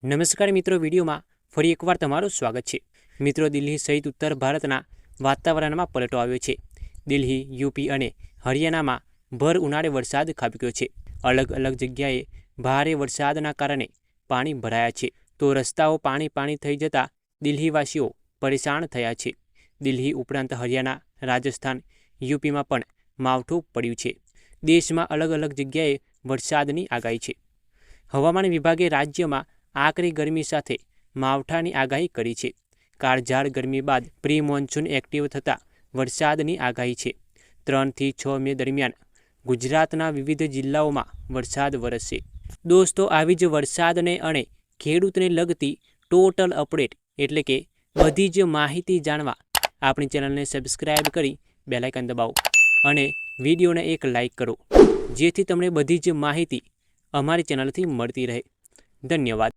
નમસ્કાર મિત્રો, વિડીયોમાં ફરી એકવાર તમારું સ્વાગત છે। મિત્રો, દિલ્હી સહિત ઉત્તર ભારતના વાતાવરણમાં પલટો આવ્યો છે। દિલ્હી, યુપી અને હરિયાણામાં ભર ઉનાળે વરસાદ ખાબક્યો છે। અલગ અલગ જગ્યાએ ભારે વરસાદના કારણે પાણી ભરાયા છે, તો રસ્તાઓ પાણી થઈ જતા દિલ્હીવાસીઓ પરેશાન થયા છે। દિલ્હી ઉપરાંત હરિયાણા, રાજસ્થાન, યુપીમાં પણ માવઠું પડ્યું છે। દેશમાં અલગ અલગ જગ્યાએ વરસાદની આગાહી છે। હવામાન વિભાગે રાજ્યમાં આકરી ગરમી સાથે માવઠાની આગાહી કરી છે। કાળઝાળ ગરમી બાદ પ્રી મોન્સૂન એક્ટિવ થતાં વરસાદની આગાહી છે। 3 થી 6 મે દરમિયાન ગુજરાતના વિવિધ જિલ્લાઓમાં વરસાદ વરસશે। દોસ્તો, આવી જ વરસાદને અને ખેડૂતને લગતી ટોટલ અપડેટ એટલે કે બધી જ માહિતી જાણવા આપણી ચેનલને સબસ્ક્રાઈબ કરી બેલ આઇકન દબાવો અને વિડીયોને એક લાઇક કરો, જેથી તમને બધી જ માહિતી અમારી ચેનલથી મળતી રહે। ધન્યવાદ।